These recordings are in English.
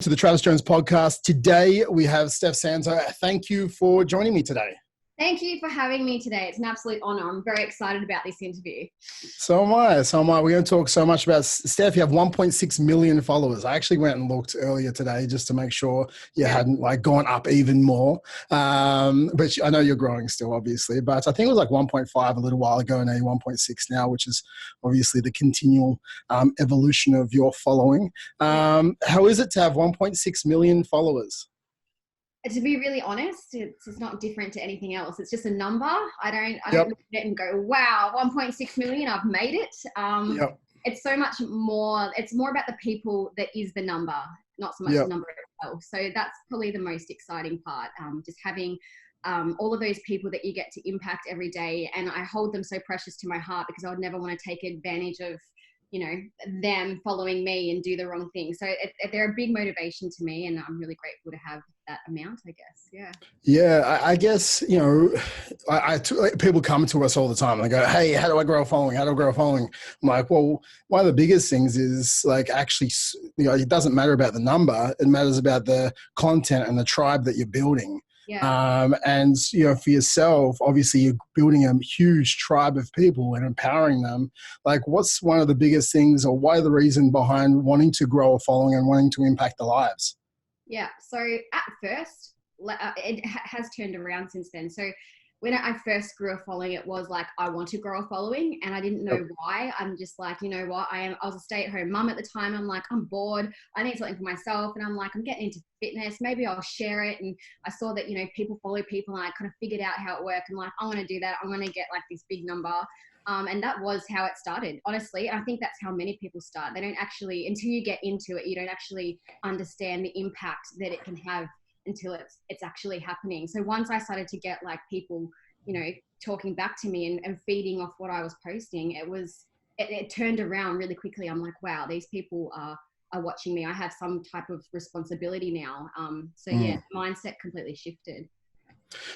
To the Travis Jones podcast. Today we have Steph Sanzo. Thank you for joining me today. Thank you for having me today. It's an absolute honor. I'm very excited about this interview. So am I. We're going to talk so much about Steph. You have 1.6 million followers. I actually went and looked earlier today just to make sure you hadn't gone up even more. But I know you're growing still, obviously. But I think it was like 1.5 a little while ago, and now you're 1.6 now, which is obviously the continual evolution of your following. How is it to have 1.6 million followers? To be really honest, it's not different to anything else. It's just a number. I don't look at it and go, wow, 1.6 million, I've made it. It's so much more. It's more about the people that is the number, not so much the number itself. So that's probably the most exciting part. Just having all of those people that you get to impact every day. And I hold them so precious to my heart because I would never want to take advantage of them following me and do the wrong thing. So they're a big motivation to me, and I'm really grateful to have that amount, I guess. Yeah, I guess, people come to us all the time. They go, hey, how do I grow a following? How do I grow a following? I'm like, well, one of the biggest things is actually, it doesn't matter about the number. It matters about the content and the tribe that you're building. And for yourself, obviously you're building a huge tribe of people and empowering them. What's one of the biggest things, or why the reason behind wanting to grow a following and wanting to impact the lives? So at first, it has turned around since then. So when I first grew a following, it was like, I want to grow a following, and I didn't know why. I'm just like, you know what? I was a stay-at-home mum at the time. I'm like, I'm bored. I need something for myself. And I'm like, I'm getting into fitness. Maybe I'll share it. And I saw that, people follow people, and I kind of figured out how it worked. I'm like, I want to do that. I want to get this big number. And that was how it started, honestly. And I think that's how many people start. They don't actually, until you get into it, you don't actually understand the impact that it can have until it's actually happening. So once I started to get people, talking back to me and feeding off what I was posting, it turned around really quickly. I'm like, wow, these people are watching me. I have some type of responsibility now. Mindset completely shifted.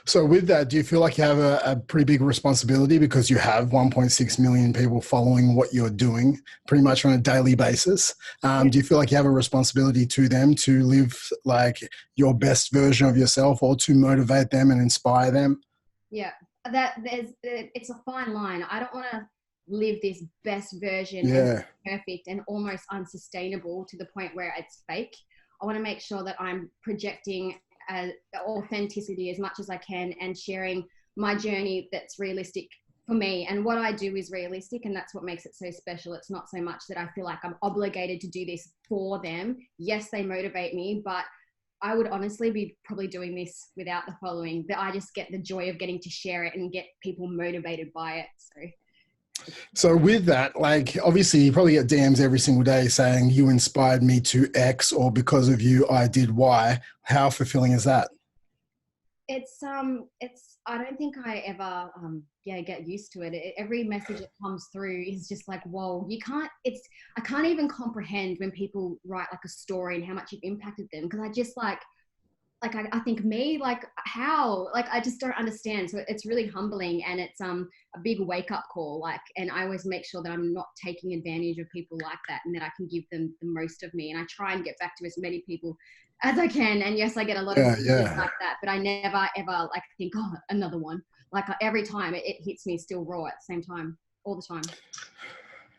So with that, do you feel like you have a pretty big responsibility because you have 1.6 million people following what you're doing pretty much on a daily basis? Do you feel like you have a responsibility to them to live your best version of yourself, or to motivate them and inspire them? Yeah, it's a fine line. I don't want to live this best version and perfect and almost unsustainable to the point where it's fake. I want to make sure that I'm projecting authenticity as much as I can and sharing my journey that's realistic for me. And what I do is realistic, and that's what makes it so special. It's not so much that I feel like I'm obligated to do this for them. Yes, they motivate me, but I would honestly be probably doing this without the following. That I just get the joy of getting to share it and get people motivated by it. So with that, obviously you probably get DMs every single day saying you inspired me to X, or because of you, I did Y. How fulfilling is that? I don't think I ever, get used to it. Every message that comes through is just like, whoa, I can't even comprehend when people write a story and how much you've impacted them. Cause I just I think me, how, I just don't understand. So it's really humbling, and it's a big wake up call. And I always make sure that I'm not taking advantage of people like that, and that I can give them the most of me. And I try and get back to as many people as I can. And yes, I get a lot of messages like that, but I never ever think, oh, another one. Every time it hits me still raw at the same time, all the time.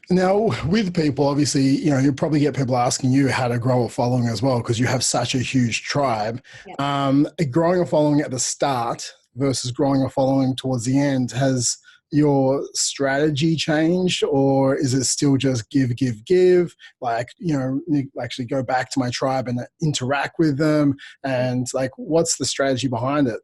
Now, with people, obviously, you probably get people asking you how to grow a following as well, because you have such a huge tribe. Growing a following at the start versus growing a following towards the end, has your strategy changed, or is it still just give? Actually go back to my tribe and interact with them, and what's the strategy behind it?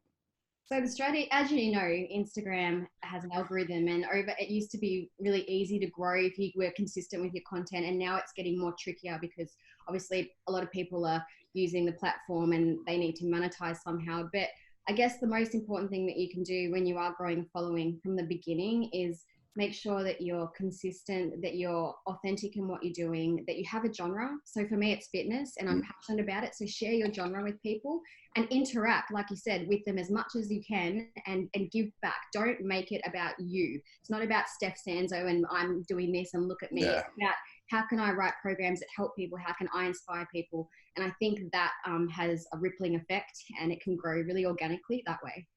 So the strategy, as you know, Instagram has an algorithm, and it used to be really easy to grow if you were consistent with your content, and now it's getting more trickier because obviously a lot of people are using the platform and they need to monetize somehow. But I guess the most important thing that you can do when you are growing a following from the beginning is make sure that you're consistent, that you're authentic in what you're doing, that you have a genre. So for me, it's fitness, and I'm passionate about it. So share your genre with people and interact, like you said, with them as much as you can, and give back. Don't make it about you. It's not about Steph Sanzo and I'm doing this and look at me. It's about how can I write programs that help people? How can I inspire people? And I think that has a rippling effect, and it can grow really organically that way.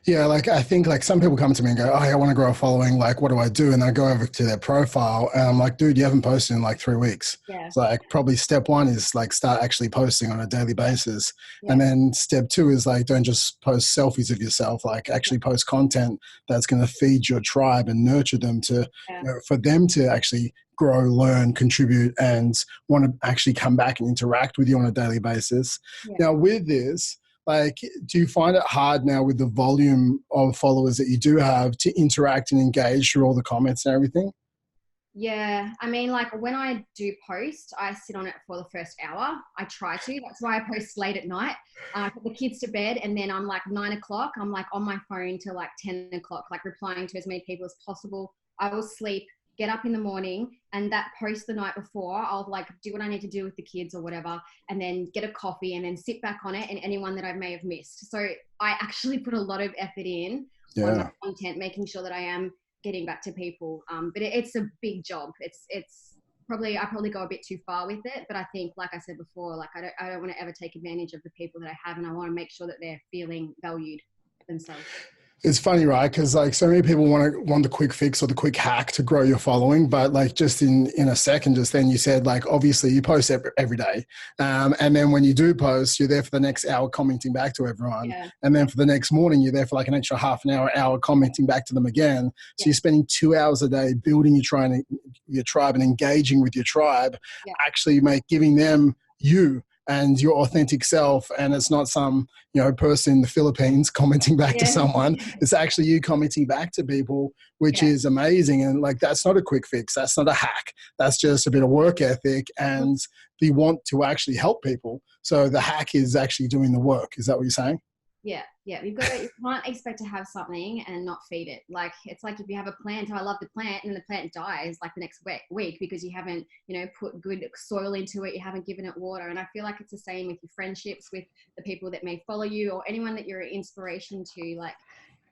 Yeah, like I think like some people come to me and go, "Oh, I want to grow a following. Like, what do I do?" And I go over to their profile, and I'm like, "Dude, you haven't posted in like 3 weeks." Yeah. It's like probably step one is like start actually posting on a daily basis, Yeah. and then step two is like don't just post selfies of yourself. Like actually post content that's going to feed your tribe and nurture them to, Yeah. for them to actually grow, learn, contribute, and want to actually come back and interact with you on a daily basis. Yeah. Now, with this, like, do you find it hard now with the volume of followers that you do have to interact and engage through all the comments and everything? Yeah, I mean, like when I do post, I sit on it for the first hour. I try to. That's why I post late at night. Put the kids to bed, and then I'm like 9 o'clock. I'm like on my phone till like 10 o'clock, like replying to as many people as possible. I will sleep, get up in the morning, and that post the night before, I'll like do what I need to do with the kids or whatever, and then get a coffee, and then sit back on it and anyone that I may have missed. So I actually put a lot of effort in on my Yeah. content, making sure that I am getting back to people. But it's a big job. It's probably I probably go a bit too far with it. But I think, like I said before, like I don't want to ever take advantage of the people that I have, and I want to make sure that they're feeling valued themselves. It's funny, right? Because like so many people want the quick fix or the quick hack to grow your following, but like just in a second, just then you said like obviously you post every day, and then when you do post, you're there for the next hour commenting back to everyone, Yeah, and yeah, then for the next morning you're there for like an extra half an hour commenting back to them again. So yeah, you're spending 2 hours a day building your tribe and engaging with your tribe, yeah, actually giving them you and your authentic self, and it's not some person in the Philippines commenting back to yeah, someone. It's actually you commenting back to people, which yeah. is amazing. And like that's not a quick fix, that's not a hack, that's just a bit of work ethic and the want to actually help people. So the hack is actually doing the work. Is that what you're saying? Yeah, yeah. You can't expect to have something and not feed it. Like it's like if you have a plant, oh, I love the plant, and the plant dies like the next week because you haven't, put good soil into it, you haven't given it water. And I feel like it's the same with your friendships, with the people that may follow you or anyone that you're an inspiration to. Like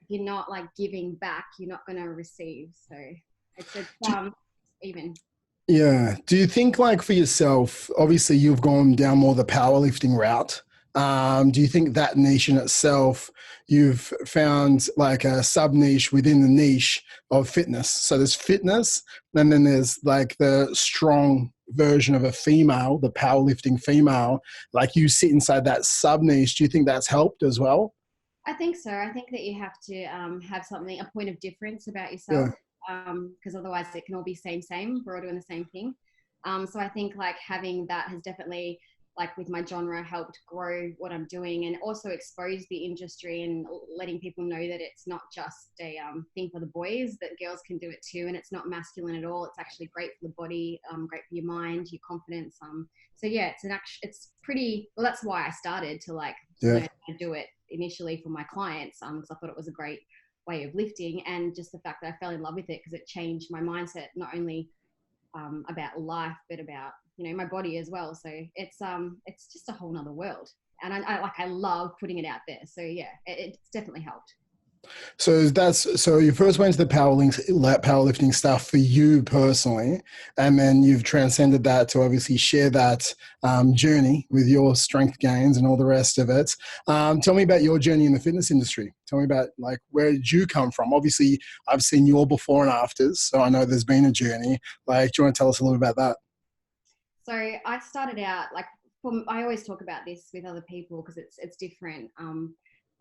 if you're not like giving back, you're not going to receive. So it's even. Yeah. Do you think, like, for yourself, obviously you've gone down more the powerlifting route. Do you think that niche in itself, you've found like a sub niche within the niche of fitness? So there's fitness, and then there's like the strong version of a female, the powerlifting female. Like you sit inside that sub niche. Do you think that's helped as well? I think so. I think that you have to have something, a point of difference about yourself, Yeah. because otherwise it can all be same. We're all doing the same thing. So I think like having that has definitely, like with my genre, helped grow what I'm doing and also expose the industry and letting people know that it's not just a thing for the boys, that girls can do it too. And it's not masculine at all. It's actually great for the body, great for your mind, your confidence. So yeah, it's pretty, well, that's why I started to like Yeah. learn how to do it initially for my clients, because I thought it was a great way of lifting, and just the fact that I fell in love with it because it changed my mindset, not only about life but about my body as well. So it's just a whole nother world, and I love putting it out there. So yeah, it's definitely helped. So you first went to the powerlifting stuff for you personally, and then you've transcended that to obviously share that journey with your strength gains and all the rest of it. Tell me about your journey in the fitness industry. Tell me about like where did you come from? Obviously, I've seen your before and afters, so I know there's been a journey. Like, do you want to tell us a little about that? So I started out like, I always talk about this with other people because it's different.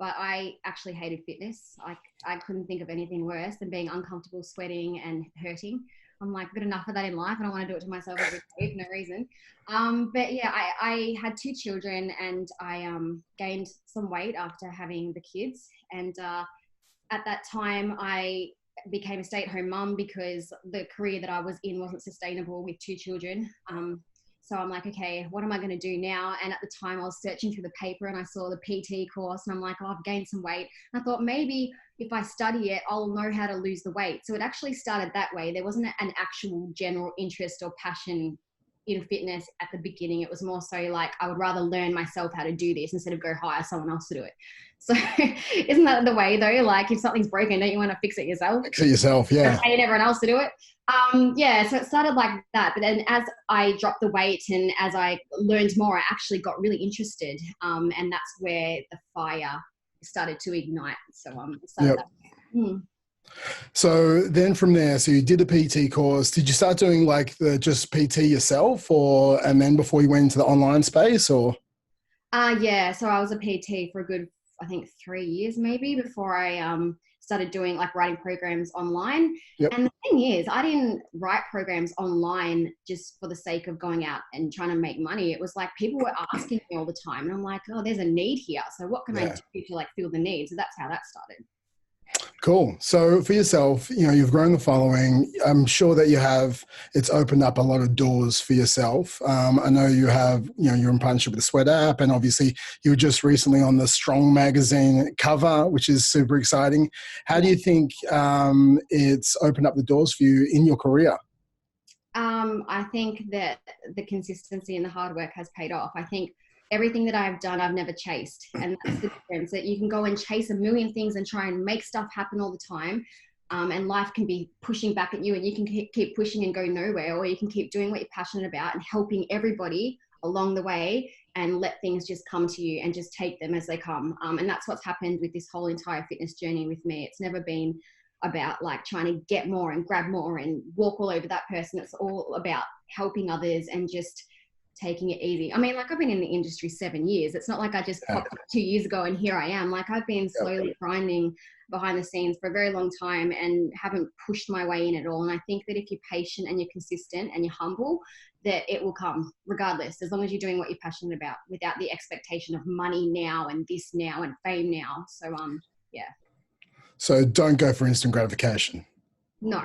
But I actually hated fitness. I couldn't think of anything worse than being uncomfortable, sweating, and hurting. I'm like, good enough of that in life. I don't want to do it to myself every day for no reason. But yeah, I had two children, and I gained some weight after having the kids. And at that time, I became a stay-at-home mum because the career that I was in wasn't sustainable with two children. So I'm like, okay, what am I going to do now? And at the time I was searching through the paper and I saw the PT course, and I'm like, oh, I've gained some weight. And I thought maybe if I study it, I'll know how to lose the weight. So it actually started that way. There wasn't an actual general interest or passion in fitness at the beginning, it was more so like I would rather learn myself how to do this instead of go hire someone else to do it. So isn't that the way though? Like if something's broken, don't you want to fix it yourself? Fix it yourself, yeah. Paying everyone else to do it. Yeah, so it started like that. But then as I dropped the weight and as I learned more, I actually got really interested. And that's where the fire started to ignite. So Yep. So then from there, so you did the PT course. Did you start doing like the just PT yourself, or and then before you went into the online space, or? Yeah, so I was a PT for a good, I think 3 years maybe before I started doing like writing programs online. Yep. And the thing is, I didn't write programs online just for the sake of going out and trying to make money. It was like people were asking me all the time, and I'm like, oh, there's a need here. So what can I do to like fill the need? So that's how that started. Cool. So for yourself, you've grown the following. I'm sure that it's opened up a lot of doors for yourself. I know you have, you're in partnership with the Sweat app, and obviously you were just recently on the Strong magazine cover, which is super exciting. How do you think it's opened up the doors for you in your career? I think that the consistency and the hard work has paid off. I think everything that I've done, I've never chased. And that's the difference, that you can go and chase a million things and try and make stuff happen all the time. And life can be pushing back at you, and you can keep pushing and go nowhere, or you can keep doing what you're passionate about and helping everybody along the way and let things just come to you and just take them as they come. And that's what's happened with this whole entire fitness journey with me. It's never been about like trying to get more and grab more and walk all over that person. It's all about helping others and just taking it easy. I mean, like I've been in the industry 7 years. It's not like I just popped up 2 years ago and here I am. Like I've been slowly grinding behind the scenes for a very long time and haven't pushed my way in at all. And I think that if you're patient and you're consistent and you're humble, that it will come regardless, as long as you're doing what you're passionate about without the expectation of money now and this now and fame now. So, yeah. So don't go for instant gratification. No,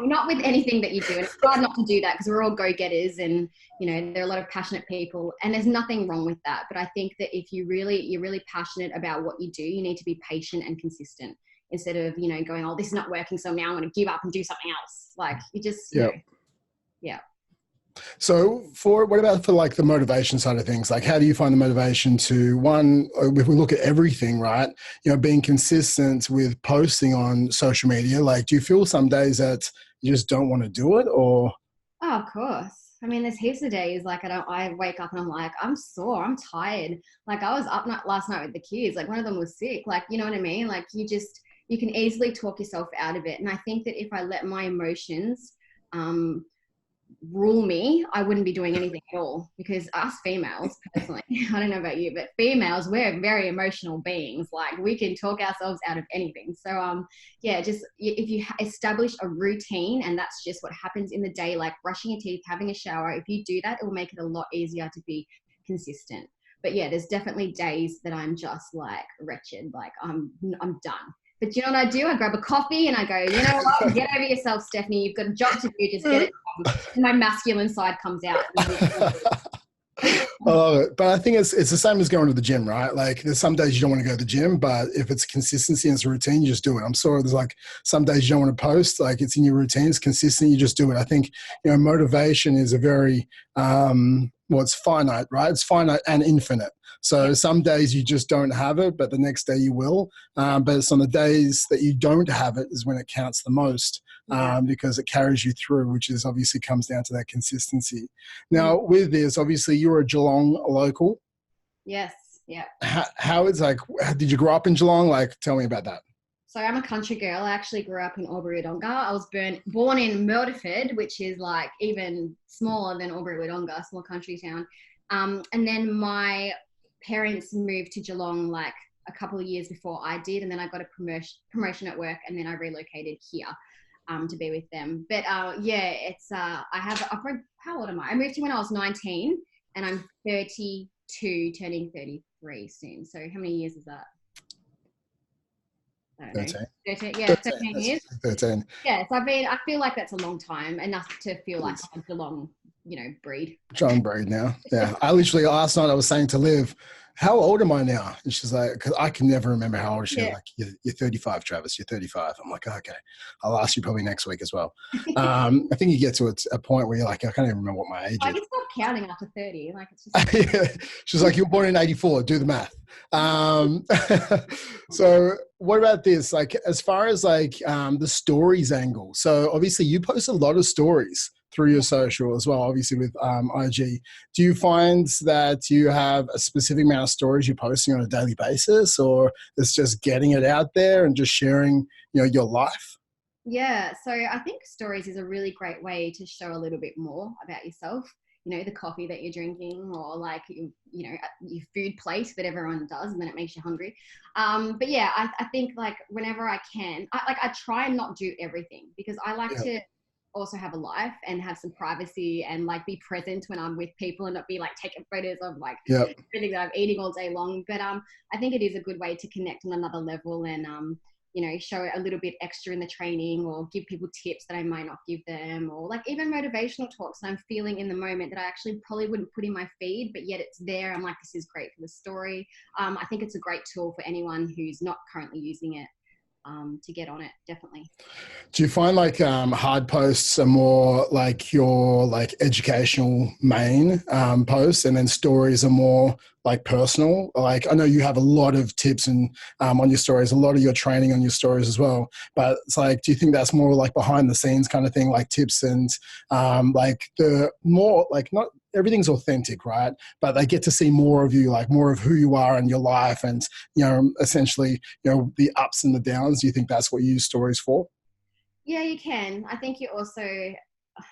not with anything that you do. And it's hard not to do that because we're all go-getters, and there are a lot of passionate people, and there's nothing wrong with that. But I think that if you're really passionate about what you do, you need to be patient and consistent instead of going, oh, this is not working, so now I'm going to give up and do something else. Like you just yeah. So what about for like the motivation side of things? Like how do you find the motivation to, one, if we look at everything, right, being consistent with posting on social media, like do you feel some days that you just don't want to do it, or? Oh, of course. I mean, there's heaps of days like I wake up and I'm like, I'm sore, I'm tired. Like I was up last night with the kids, like one of them was sick, like, you know what I mean? Like you can easily talk yourself out of it. And I think that if I let my emotions, rule me, I wouldn't be doing anything at all, because us females personally, I don't know about you, but females, we're very emotional beings. Like we can talk ourselves out of anything. So just if you establish a routine and that's just what happens in the day, like brushing your teeth, having a shower, if you do that, it will make it a lot easier to be consistent. But yeah, there's definitely days that I'm just like wretched, like I'm done. But you know what I do? I grab a coffee and I go, you know what? Get over yourself, Stephanie. You've got a job to do. Just get it done. And my masculine side comes out. I love it. But I think it's the same as going to the gym, right? Like there's some days you don't want to go to the gym, but if it's consistency and it's a routine, you just do it. I'm sorry, there's like some days you don't want to post, like it's in your routine, it's consistent, you just do it. I think, motivation is a very, it's finite, right? It's finite and infinite. So some days you just don't have it, but the next day you will. But it's on the days that you don't have it is when it counts the most, because it carries you through, which is obviously comes down to that consistency. Now, with this, obviously you're a Geelong local. Yes. Yeah. How it's like, did you grow up in Geelong? Like, tell me about that. So I'm a country girl. I actually grew up in Albury-Wodonga. I was born in Murderford, which is like even smaller than Albury-Wodonga, a small country town. And then my parents moved to Geelong like a couple of years before I did, and then I got a promotion at work, and then I relocated here to be with them. But it's how old am I? I moved here when I was 19, and I'm 32, turning 33 soon. So how many years is that? I don't know. 13. Yeah, 13 years. 13. Yeah, so I feel like that's a long time, enough to feel like I'm Geelong, breed. Geelong breed now. Yeah. I literally last night I was saying to Liv, how old am I now? And she's like, because I can never remember how old she is. Yeah. Like, you're 35, Travis, you're 35. I'm like, okay, I'll ask you probably next week as well. I think you get to a point where you're like, I can't even remember what my age I is. can stop counting after 30. Like it's just Yeah. She's like, you were born in 84, do the math. So what about this? Like, as far as like the stories angle. So obviously you post a lot of stories through your yeah. social as well, obviously with IG. Do you find that you have a specific amount of stories you're posting on a daily basis, or it's just getting it out there and just sharing, your life? Yeah, so I think stories is a really great way to show a little bit more about yourself. The coffee that you're drinking, or like your food plate that everyone does, and then it makes you hungry. But yeah, I think like whenever I can, I try and not do everything, because I like Yeah. to also have a life and have some privacy, and like be present when I'm with people, and not be like taking photos of like Yeah. everything that I'm eating all day long. But I think it is a good way to connect on another level, and show a little bit extra in the training, or give people tips that I might not give them, or like even motivational talks that I'm feeling in the moment that I actually probably wouldn't put in my feed, but yet it's there. I'm like, this is great for the story. I think it's a great tool for anyone who's not currently using it, to get on it, definitely. Do you find like hard posts are more like your like educational main posts, and then stories are more like personal? Like I know you have a lot of tips and on your stories, a lot of your training on your stories as well. But it's like, do you think that's more like behind the scenes kind of thing, like tips and like the more like not everything's authentic, right? But they get to see more of you, like more of who you are in your life, and essentially the ups and the downs. Do you think that's what you use stories for? Yeah, you can. I think you also,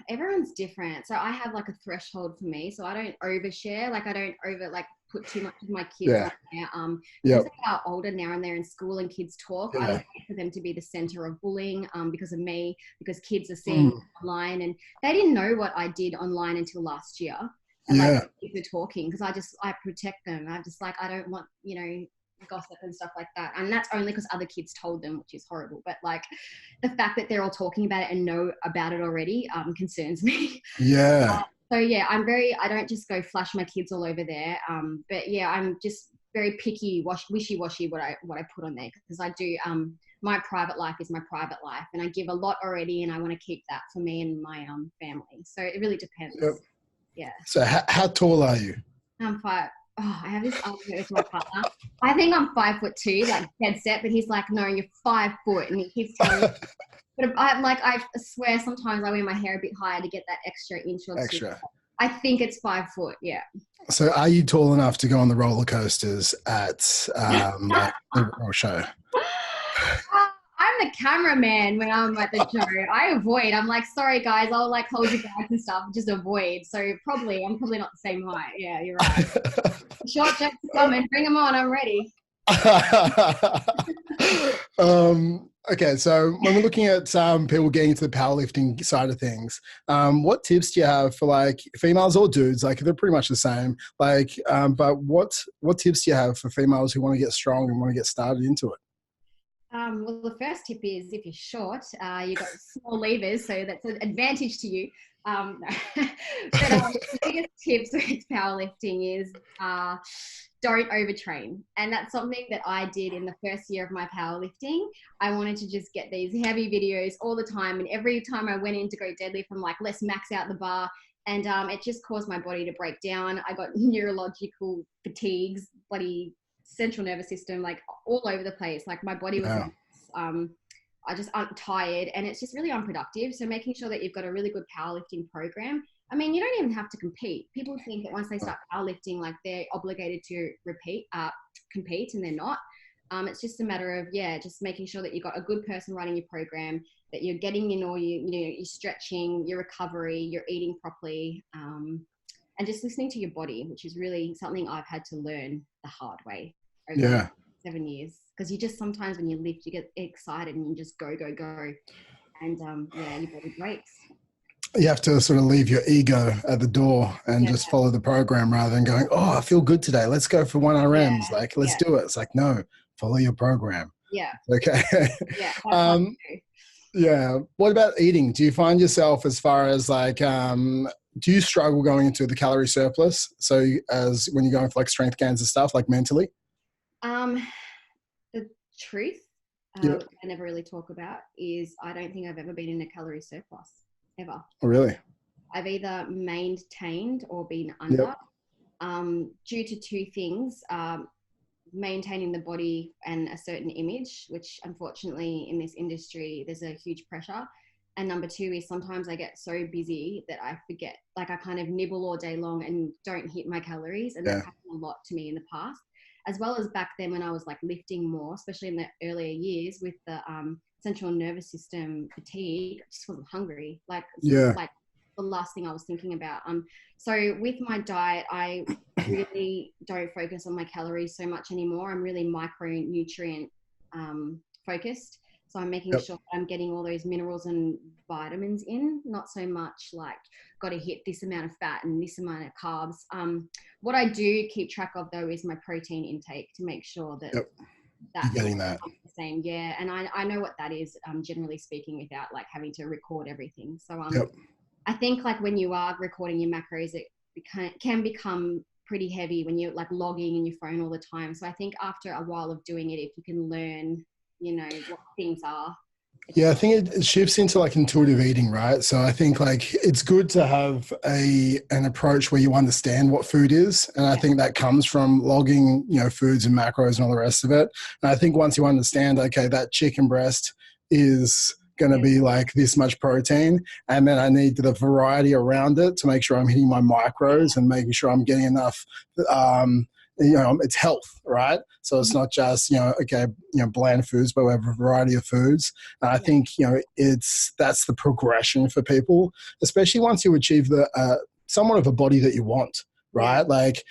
everyone's different. So I have like a threshold for me. So I don't overshare. Like I don't over like put too much of my kids on Yeah. there. Because Yep. they are older now and they're in school and kids talk. I don't Yeah. want for them to be the center of bullying, because of me, because kids are seeing Mm. online, and they didn't know what I did online until last year. And like Yeah. kids are talking, because I protect them. I'm just like, I don't want, gossip and stuff like that. And that's only because other kids told them, which is horrible. But like the fact that they're all talking about it and know about it already, concerns me. Yeah. So yeah, I don't just go flash my kids all over there. But yeah, I'm just very picky, wishy-washy what I put on there, because I do, my private life is my private life, and I give a lot already, and I want to keep that for me and my family. So it really Yep. depends. Yeah. So how tall are you? I'm five. Oh, I have this argument with my partner. I think I'm 5'2", like dead set, but he's like, no, you're 5 foot. And he keeps telling me, but I'm like, I swear sometimes I wear my hair a bit higher to get that extra inch or two. Extra. I think it's 5 foot. Yeah. So are you tall enough to go on the roller coasters at like the Royal Show? I'm the cameraman when I'm at the show. I avoid. I'm like, sorry guys, I'll like hold you back and stuff. Just avoid. So I'm probably not the same height. Yeah, you're right. Short jokes are coming. Bring them on. I'm ready. Okay, so when we're looking at people getting into the powerlifting side of things, what tips do you have for like females or dudes? Like they're pretty much the same. Like, but what tips do you have for females who want to get strong and want to get started into it? Well, the first tip is if you're short, you've got small levers, so that's an advantage to you. But the biggest tips with powerlifting is don't overtrain. And that's something that I did in the first year of my powerlifting. I wanted to just get these heavy videos all the time. And every time I went in to go deadlift, I'm like, let's max out the bar. And it just caused my body to break down. I got neurological fatigues, bloody central nervous system, like all over the place. Like my body was, Yeah. I just tired, and it's just really unproductive. So making sure that you've got a really good powerlifting program. I mean, you don't even have to compete. People think that once they start powerlifting, like they're obligated to compete, and they're not. It's just a matter of, just making sure that you've got a good person running your program, that you're getting in all your stretching, your recovery, you're eating properly, and just listening to your body, which is really something I've had to learn the hard way over Yeah. 7 years. Because you just sometimes when you lift, you get excited and you just go, and your body breaks. You have to sort of leave your ego at the door and Yeah, just follow the program rather than going, oh, I feel good today. Let's go for 1 RMs. Like, let's yeah, do it. It's like, no, follow your program. yeah, Okay. yeah. That's what I do. Yeah. What about eating? Do you find yourself as far as like do you struggle going into the calorie surplus? So as when you're going for like strength gains and stuff, like mentally? Um, the truth, Yeah. I never really talk about, is I don't think I've ever been in a calorie surplus ever. Oh, really? I've either maintained or been Yep. under, due to two things. Maintaining the body and a certain image, which unfortunately in this industry there's a huge pressure. And number two is sometimes I get so busy that I forget, like I kind of nibble all day long and don't hit my calories. And that's Yeah. happened a lot to me in the past, as well as back then when I was like lifting more, especially in the earlier years with the central nervous system fatigue. I just wasn't hungry. Like it's Yeah. like the last thing I was thinking about. So with my diet, I really don't focus on my calories so much anymore. I'm really micronutrient focused. So I'm making Yep. sure that I'm getting all those minerals and vitamins in, not so much like got to hit this amount of fat and this amount of carbs. What I do keep track of though is my protein intake to make sure that Yep. You're that's all getting that. the same. Yeah. And I know what that is, generally speaking, without like having to record everything. So Yep. I think like when you are recording your macros, it can become pretty heavy when you're like logging in your phone all the time. So I think after a while of doing it, if you can learn, what things are. Yeah, I think it shifts into like intuitive eating, right? So I think like it's good to have an approach where you understand what food is. And I think that comes from logging, foods and macros and all the rest of it. And I think once you understand, okay, that chicken breast is going to be like this much protein, and then I need the variety around it to make sure I'm hitting my macros and making sure I'm getting enough it's health, right? So it's not just, bland foods, but we have a variety of foods. And I think, that's the progression for people, especially once you achieve the somewhat of a body that you want, right? Yeah. Like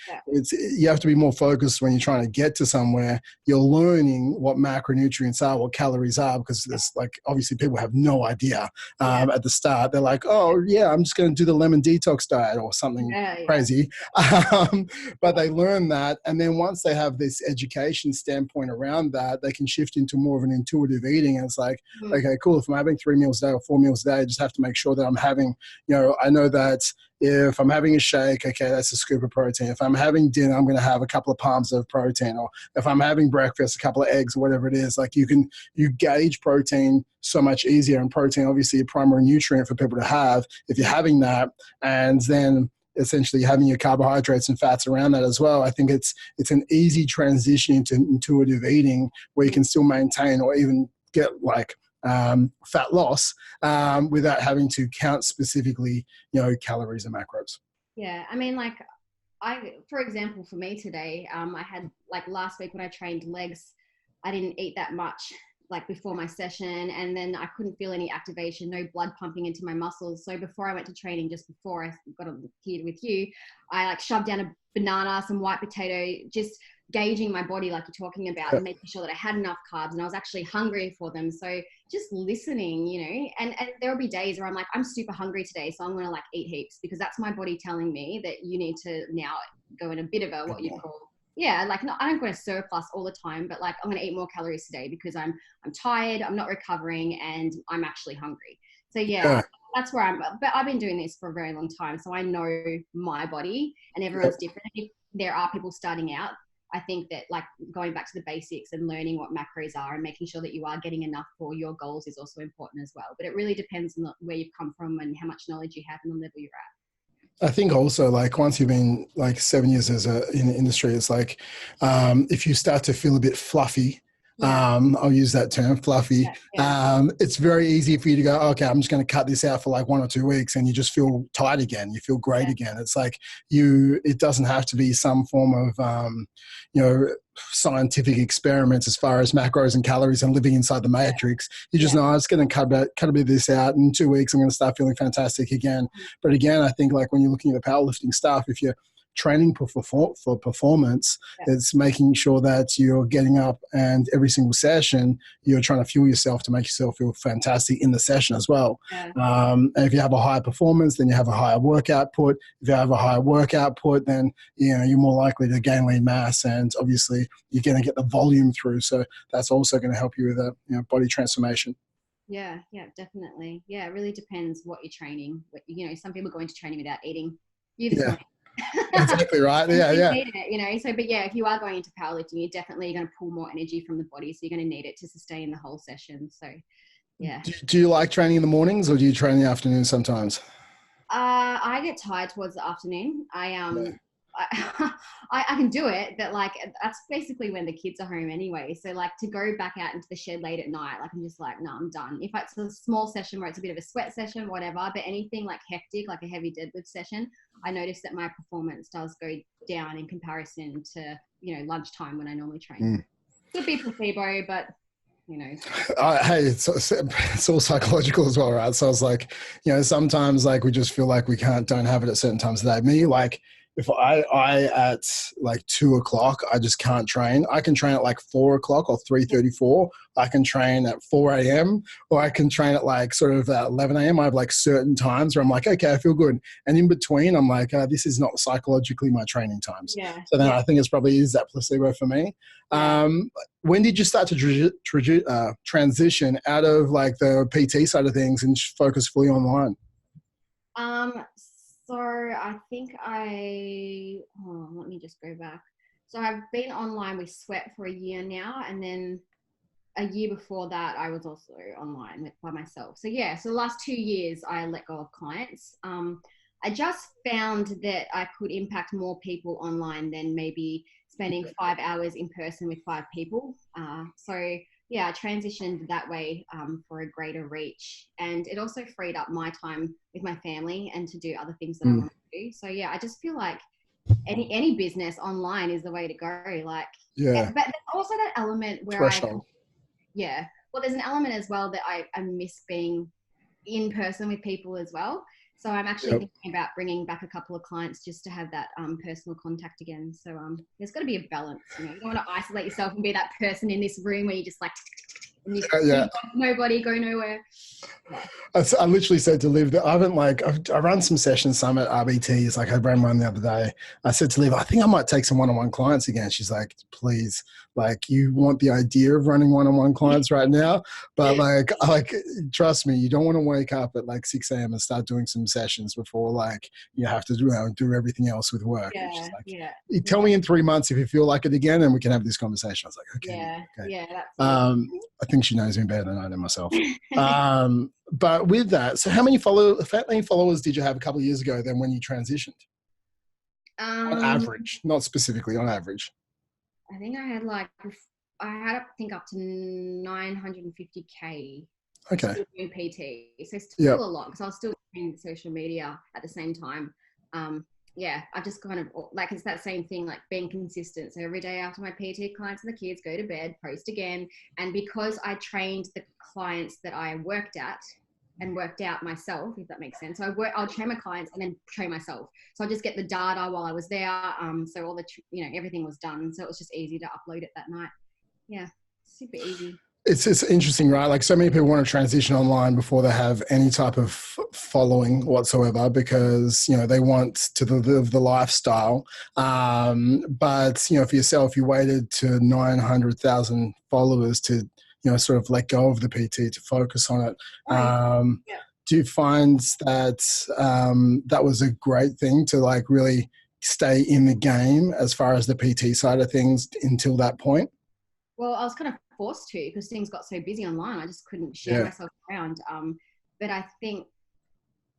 you have to be more focused when you're trying to get to somewhere. You're learning what macronutrients are, what calories are, because there's like, obviously people have no idea at the start. They're like, oh yeah, I'm just going to do the lemon detox diet or something crazy. But they learn that. And then once they have this education standpoint around that, they can shift into more of an intuitive eating. And it's like, okay, cool. If I'm having 3 meals a day or 4 meals a day, I just have to make sure that I'm having, I know that if I'm having a shake, okay, that's a scoop of protein. If I'm having dinner, I'm going to have a couple of palms of protein. Or if I'm having breakfast, a couple of eggs, or whatever it is. Like you gauge protein so much easier. And protein, obviously, a primary nutrient for people to have if you're having that. And then essentially having your carbohydrates and fats around that as well. I think it's an easy transition into intuitive eating where you can still maintain or even get like fat loss without having to count specifically, calories and macros. Yeah. I mean, like for example, for me today, I had like last week when I trained legs, I didn't eat that much like before my session, and then I couldn't feel any activation, no blood pumping into my muscles. So before I went to training, just before I got here with you, I like shoved down a banana, some white potato, just gauging my body like you're talking about, and making sure that I had enough carbs and I was actually hungry for them. So just listening, and there'll be days where I'm like, I'm super hungry today, so I'm going to like eat heaps, because that's my body telling me that you need to now go in a bit of a, what you call, like I don't go to surplus all the time, but like I'm going to eat more calories today because I'm tired, I'm not recovering, and I'm actually hungry. So that's where but I've been doing this for a very long time, so I know my body, and everyone's different. If there are people starting out, I think that like going back to the basics and learning what macros are and making sure that you are getting enough for your goals is also important as well. But it really depends on where you've come from and how much knowledge you have and the level you're at. I think also like once you've been like 7 years in the industry, it's like if you start to feel a bit fluffy, I'll use that term, fluffy. It's very easy for you to go, okay, I'm just going to cut this out for like 1 or 2 weeks, and you just feel tight again. You feel great again. It's like it doesn't have to be some form of, scientific experiments as far as macros and calories and living inside the matrix. You just know, I'm just going to cut a bit of this out. In 2 weeks, I'm going to start feeling fantastic again. But again, I think like when you're looking at the powerlifting stuff, if you're training for performance, it's making sure that you're getting up and every single session you're trying to fuel yourself to make yourself feel fantastic in the session as well. And if you have a higher performance, then you have a higher work output. If you have a higher work output, then you're more likely to gain lean mass, and obviously you're going to get the volume through. So that's also going to help you with a body transformation. Yeah, yeah, definitely. Yeah, it really depends what you're training. You know, some people go into training without eating. You just Yeah, won't. exactly right. And Yeah, you yeah. need it, you know. So, but yeah, if you are going into powerlifting, you're definitely going to pull more energy from the body. So you're going to need it to sustain the whole session. So, yeah. Do you like training in the mornings or do you train in the afternoon sometimes? I get tired towards the afternoon. Yeah. I, I can do it, but like that's basically when the kids are home anyway. So like to go back out into the shed late at night, like I'm just like, no, I'm done. If it's a small session where it's a bit of a sweat session, whatever, but anything like hectic, like a heavy deadlift session, I notice that my performance does go down in comparison to, you know, lunchtime when I normally train. Mm. Could be placebo, but you know. Hey, it's all psychological as well, right? So I was like, sometimes like we just feel like we don't have it at certain times of the day. Me, like if I at like 2 o'clock, I just can't train. I can train at like 4 o'clock or 3:34. I can train at 4 a.m. or I can train at like sort of 11 a.m. I have like certain times where I'm like, okay, I feel good, and in between, I'm like, this is not psychologically my training times. Yeah, So then yeah, I think it's probably is that placebo for me. yeah. When did you start to transition out of like the PT side of things and focus fully online? Um, so I think let me just go back. So I've been online with Sweat for a year now, and then a year before that, I was also online by myself. So yeah, so the last 2 years, I let go of clients. I just found that I could impact more people online than maybe spending 5 hours in person with 5 people. So yeah, I transitioned that way for a greater reach, and it also freed up my time with my family and to do other things that I Mm, want to do. So yeah, I just feel like any business online is the way to go. Like, yeah, but there's also that element where threshold. yeah. Well, there's an element as well that I miss being in person with people as well. So I'm actually Yep. thinking about bringing back a couple of clients just to have that personal contact again. So there's got to be a balance. You know, you don't want to isolate yourself and be that person in this room where you just like and you Yeah, see nobody, go nowhere. Yeah. I literally said to Liv that I haven't I run some sessions, some at RBTs. Like I ran one the other day. I said to Liv, I think I might take some one-on-one clients again. She's like, please, like you want the idea of running one-on-one clients right now, but like trust me, you don't want to wake up at like 6 a.m. and start doing some sessions before like you have to do everything else with work. And she's Yeah, like, yeah, you yeah, tell me in 3 months if you feel like it again, and we can have this conversation. I was like, okay, Liv, yeah, okay. yeah. That's it. I think she knows me better than I know myself. But with that, so how many followers did you have a couple of years ago then when you transitioned? On um, average, not specifically, on average. I think I had I think up to 950K Okay. still doing PT. So Yep. still a lot because I was still doing social media at the same time. Yeah, I just kind of like it's that same thing, like being consistent. So every day after my PT clients and the kids go to bed, post again. And because I trained the clients that I worked at and worked out myself, if that makes sense. So I'll train my clients and then train myself. So I just get the data while I was there. So all the everything was done. So it was just easy to upload it that night. Yeah, super easy. It's interesting, right? Like so many people want to transition online before they have any type of following whatsoever because they want to live the lifestyle. But for yourself, you waited to 900,000 followers to sort of let go of the PT to focus on it. Oh yeah. Yeah. Do you find that that was a great thing to like really stay in the game as far as the PT side of things until that point? Well, I was kind of forced to because things got so busy online. I just couldn't share Yeah. myself around. But I think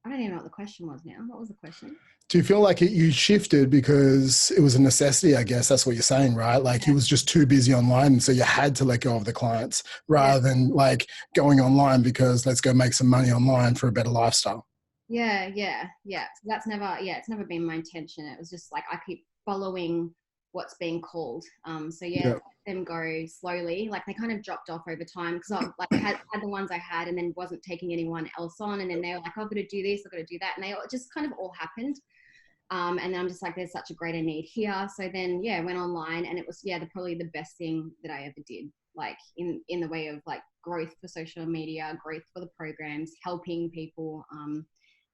I don't even know what the question was now. What was the question? Do you feel like you shifted because it was a necessity? I guess that's what you're saying, right? Like he Yeah. was just too busy online, so you had to let go of the clients Yeah. rather than like going online because let's go make some money online for a better lifestyle. Yeah. Yeah. Yeah. So that's never. Yeah, it's never been my intention. It was just like I keep following what's being called. So yeah, Yeah. let them go slowly. Like they kind of dropped off over time because I like had the ones I had and then wasn't taking anyone else on, and then they were like, "I've got to do this, I've got to do that," and they just kind of all happened. And then I'm just like, there's such a greater need here. So then, yeah, went online, and it was probably the best thing that I ever did. Like in the way of like growth for social media, growth for the programs, helping people.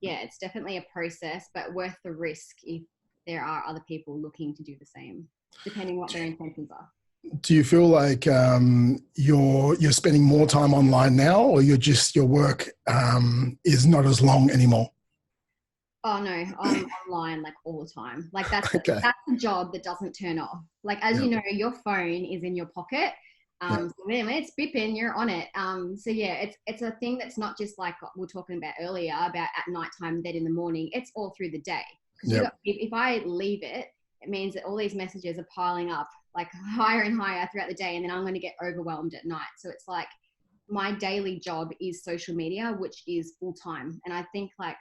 Yeah, it's definitely a process, but worth the risk if there are other people looking to do the same, depending what their intentions are. Do you feel like you're spending more time online now, or you're just your work is not as long anymore? Oh no, I'm online like all the time. Like that's Okay. that's a job that doesn't turn off. Like as Yeah. you know, your phone is in your pocket. Yeah. So when it's beeping, you're on it. So yeah, it's a thing that's not just like we were talking about earlier about at nighttime, then in the morning. It's all through the day. Because you Yeah. got if I leave it, it means that all these messages are piling up like higher and higher throughout the day, and then I'm going to get overwhelmed at night. So it's like my daily job is social media, which is full time, and I think like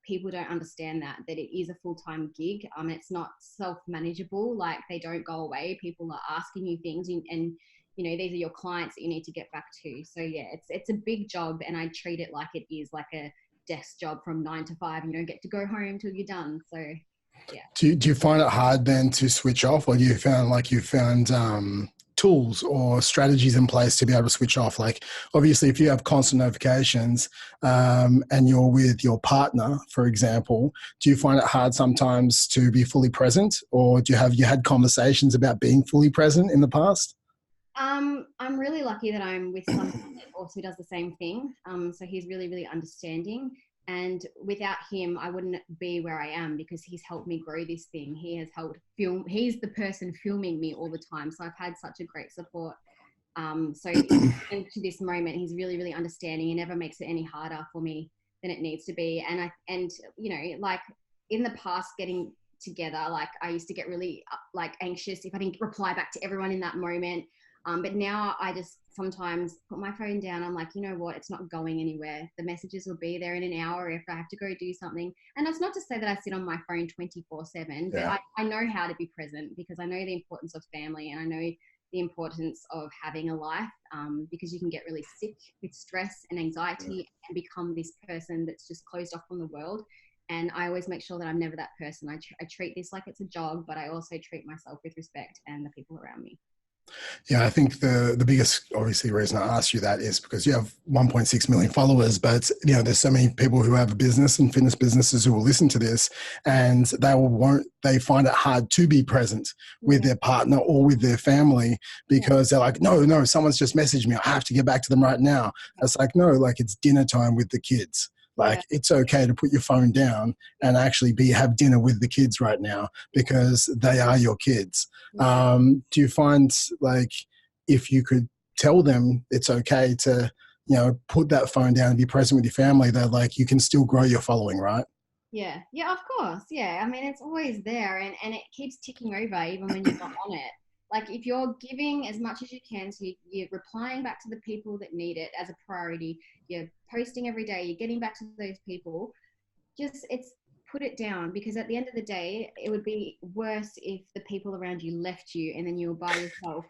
people don't understand that it is a full-time gig. It's not self-manageable. Like they don't go away. People are asking you things, and you know these are your clients that you need to get back to. So yeah, it's a big job, and I treat it like it is like a desk job from 9 to 5. You don't get to go home till you're done. So yeah. Do you find it hard then to switch off, or do you found like you found tools or strategies in place to be able to switch off? Like, obviously, if you have constant notifications and you're with your partner, for example, do you find it hard sometimes to be fully present, or have you had conversations about being fully present in the past? I'm really lucky that I'm with someone that also does the same thing. So he's really, really understanding. And without him, I wouldn't be where I am because he's helped me grow this thing. He has helped film. He's the person filming me all the time. So I've had such a great support. So into this moment, he's really, really understanding. He never makes it any harder for me than it needs to be. And you know, like in the past, getting together, like I used to get really like anxious if I didn't reply back to everyone in that moment. But now I just sometimes put my phone down. I'm like, you know what? It's not going anywhere. The messages will be there in an hour if I have to go do something. And that's not to say that I sit on my phone 24/7, but Yeah. I know how to be present because I know the importance of family and I know the importance of having a life because you can get really sick with stress and anxiety and become this person that's just closed off from the world. And I always make sure that I'm never that person. I treat this like it's a job, but I also treat myself with respect and the people around me. Yeah, I think the biggest obviously reason I asked you that is because you have 1.6 million followers, but there's so many people who have a business and fitness businesses who will listen to this, and they find it hard to be present with Yeah. their partner or with their family Yeah. because they're like, no, someone's just messaged me. I have to get back to them right now. It's like, no, like it's dinner time with the kids. Yeah. Like it's okay to put your phone down and actually have dinner with the kids right now because they are your kids. Yeah. Do you find like if you could tell them it's okay to, put that phone down and be present with your family, that like you can still grow your following, right? Yeah, yeah, of course. Yeah, I mean, it's always there and it keeps ticking over even when you're not on it. Like, if you're giving as much as you can, so you're replying back to the people that need it as a priority, you're posting every day, you're getting back to those people, just it's put it down because at the end of the day, it would be worse if the people around you left you and then you were by yourself.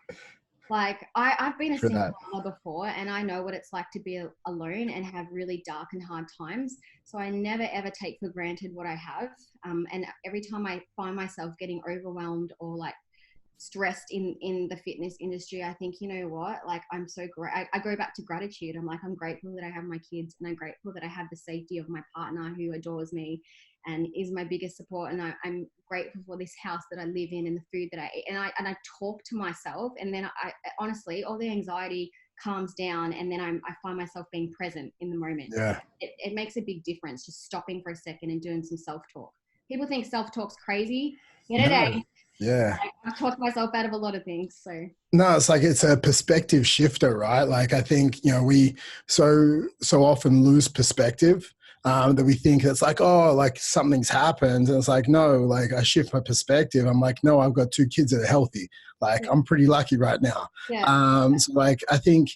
Like I've been a For single that. mother before, and I know what it's like to be alone and have really dark and hard times. So I never ever take for granted what I have. And every time I find myself getting overwhelmed or like stressed in the fitness industry, I think, you know what, like I'm so great. I go back to gratitude. I'm like, I'm grateful that I have my kids and I'm grateful that I have the safety of my partner who adores me and is my biggest support. And I'm grateful for this house that I live in and the food that I eat. And I talk to myself, and then I honestly, all the anxiety calms down, and then I find myself being present in the moment. Yeah. It makes a big difference just stopping for a second and doing some self-talk. People think self-talk's crazy. Get it, No. eh? Yeah. I've talked myself out of a lot of things. So No, it's like it's a perspective shifter, right? Like I think we so often lose perspective that we think it's like, oh, like something's happened, and it's like no, like I shift my perspective. I'm like, no, I've got two kids that are healthy. Like yeah, I'm pretty lucky right now. yeah, So like I think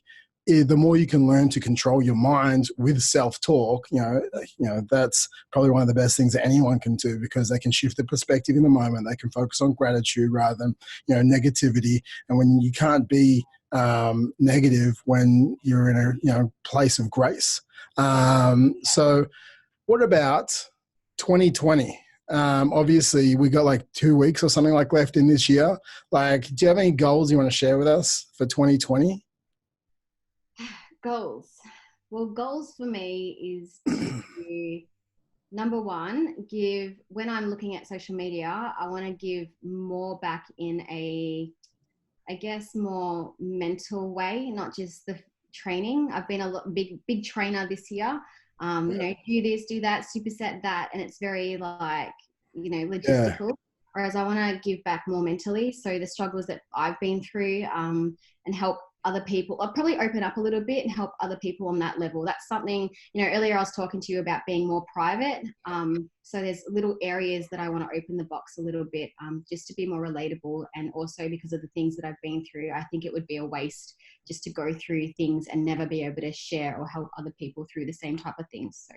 the more you can learn to control your mind with self-talk, that's probably one of the best things that anyone can do because they can shift the perspective in the moment. They can focus on gratitude rather than negativity. And when you can't be negative when you're in a place of grace. So what about 2020? Obviously, we got like 2 weeks or something like left in this year. Like, do you have any goals you want to share with us for 2020? goals. Well, goals for me is to number one, give when I'm looking at social media, I want to give more back in a I guess, more mental way, not just the training. I've been big trainer this year. You know, do this, do that, superset that, and it's very like, you know, Yeah. logistical. Whereas I want to give back more mentally. So the struggles that I've been through, and help other people. I'll probably open up a little bit and help other people on that level. That's something, you know, earlier I was talking to you about being more private. So there's little areas that I want to open the box a little bit, just to be more relatable. And also because of the things that I've been through, I think it would be a waste just to go through things and never be able to share or help other people through the same type of things. So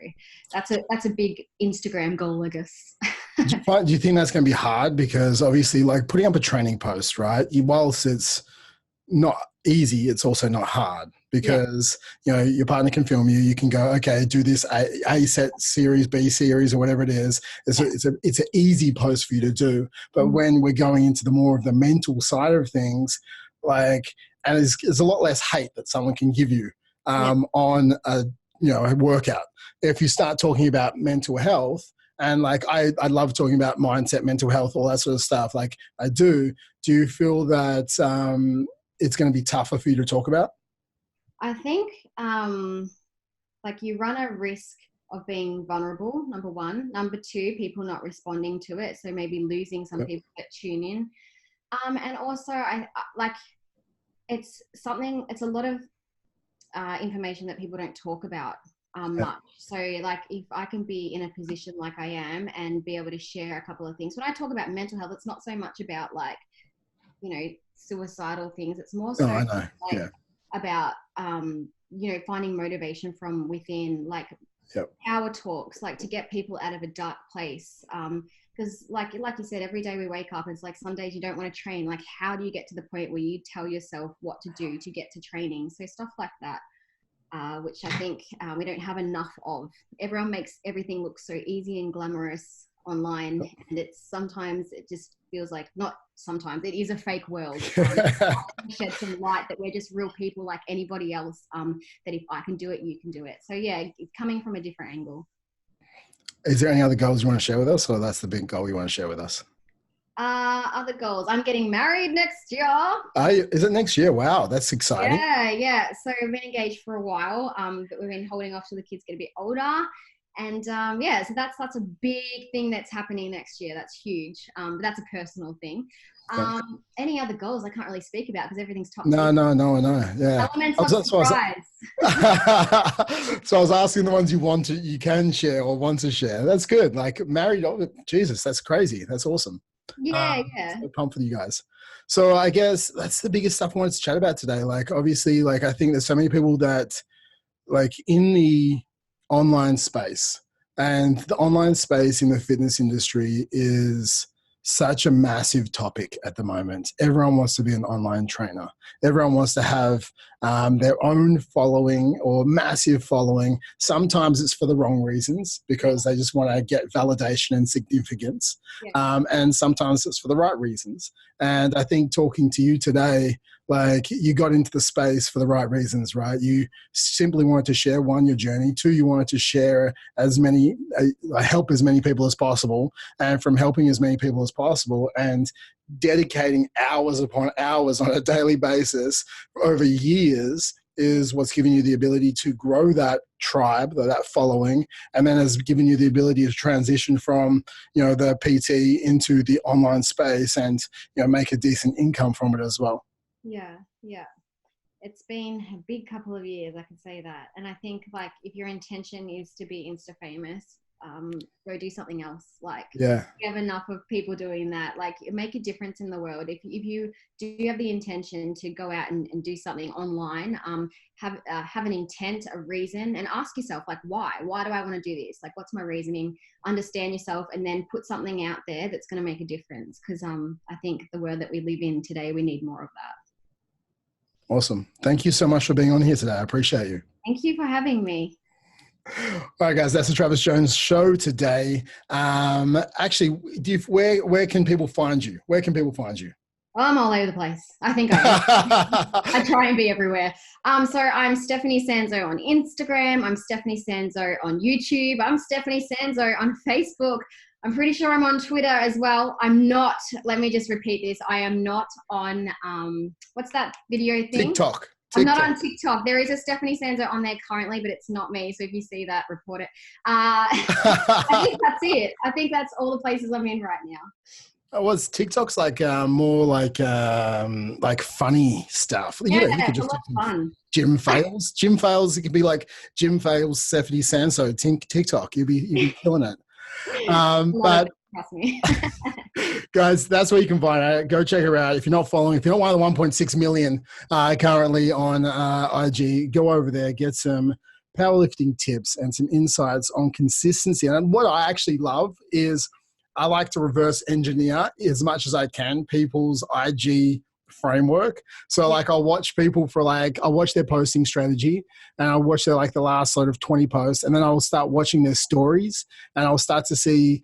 that's a big Instagram goal, I guess. Do you think that's going to be hard? Because obviously, like putting up a training post, right? Whilst it's not easy, it's also not hard Yeah. because, you know, your partner can film you. You can go, okay, do this A set series, B series, or whatever it is. It's an easy post for you to do. But when we're going into the more of the mental side of things, like, and there's a lot less hate that someone can give you on a, you know, a workout. If you start talking about mental health, and like I love talking about mindset, mental health, all that sort of stuff. Like I do. Do you feel that it's going to be tougher for you to talk about? I think like you run a risk of being vulnerable, number one. Number two, people not responding to it. So maybe losing some people that tune in. And also like it's a lot of information that people don't talk about much. So like if I can be in a position like I am and be able to share a couple of things. When I talk about mental health, it's not so much about like, you know, suicidal things. It's more so I know. like about, you know, finding motivation from within, like power talks, like to get people out of a dark place. Because like you said, every day we wake up, it's like some days you don't want to train. Like, how do you get to the point where you tell yourself what to do to get to training? So stuff like that, which I think we don't have enough of. Everyone makes everything look so easy and glamorous online, and it's sometimes it just feels like, not sometimes, it is a fake world. Shed some light that we're just real people like anybody else, that if I can do it, you can do it. So yeah, it's coming from a different angle. Is there any other goals you want to share with us, or that's the big goal you want to share with us? Other goals. I'm getting married next year. Is it next year? Wow, that's exciting. Yeah. So we've been engaged for a while, but we've been holding off till the kids get a bit older. And yeah, so that's a big thing that's happening next year. That's huge. But that's a personal thing. Any other goals I can't really speak about because everything's top secret. No. Yeah. Elements of surprise. So I was asking the ones you can share or want to share. That's good. Like married, Jesus, that's crazy. That's awesome. Yeah. So pumped for you guys. So I guess that's the biggest stuff I wanted to chat about today. Like obviously, like I think there's so many people that like in the online space, and the online space in the fitness industry is such a massive topic at the moment. Everyone wants to be an online trainer. Everyone wants to have their own following or massive following. Sometimes it's for the wrong reasons because they just want to get validation and significance. And sometimes it's for the right reasons. And I think talking to you today, like you got into the space for the right reasons, right? You simply wanted to share, one, your journey. Two, you wanted to share as many, help as many people as possible. And from helping as many people as possible and dedicating hours upon hours on a daily basis over years is what's given you the ability to grow that tribe, that following, and then has given you the ability to transition from, you know, the PT into the online space and, you know, make a decent income from it as well. Yeah. It's been a big couple of years, I can say that. And I think like if your intention is to be Insta famous, go do something else. Like you have enough of people doing that. Like make a difference in the world. If you do have the intention to go out and do something online, have an intent, a reason, and ask yourself like why do I want to do this? Like what's my reasoning? Understand yourself, and then put something out there that's going to make a difference. Because I think the world that we live in today, we need more of that. Awesome. Thank you so much for being on here today. I appreciate you. Thank you for having me. All right, guys, that's the Travis Jones show today. Actually, where can people find you? Where can people find you? I'm all over the place. I think I am. I try and be everywhere. So I'm Stephanie Sanzo on Instagram. I'm Stephanie Sanzo on YouTube. I'm Stephanie Sanzo on Facebook. I'm pretty sure I'm on Twitter as well. I'm not, let me just repeat this. I am not on, what's that video thing? TikTok. I'm not on TikTok. There is a Stephanie Sanzo on there currently, but it's not me. So if you see that, report it. I think that's it. I think that's all the places I'm in right now. Was TikTok's like more like funny stuff? Yeah, You could just a lot of fun. Gym fails. Gym fails. It could be like gym fails. Stephanie Sanso TikTok. You'd be killing it. But trust me. guys, that's where you can find it. Go check her out. If you're not following, if you're not one of the 1.6 million currently on IG, go over there, get some powerlifting tips and some insights on consistency. And what I actually love is I like to reverse engineer as much as I can people's IG framework. So like I'll watch people for I'll watch their posting strategy and I'll watch their the last sort of 20 posts, and then I'll start watching their stories and I'll start to see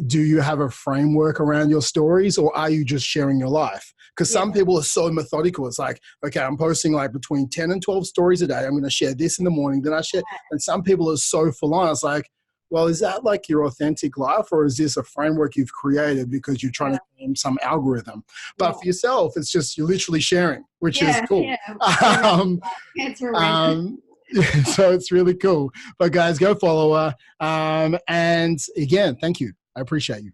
do you have a framework around your stories, or are you just sharing your life? Because some people are so methodical. It's like, okay, I'm posting between 10 and 12 stories a day. I'm going to share this in the morning. Then I share. And some people are so full on. It's like, well, is that your authentic life, or is this a framework you've created because you're trying to game some algorithm? But for yourself, it's just you're literally sharing, which is cool. So it's really cool. But guys, go follow her. And again, thank you. I appreciate you.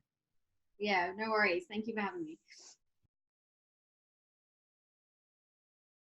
Yeah, no worries. Thank you for having me.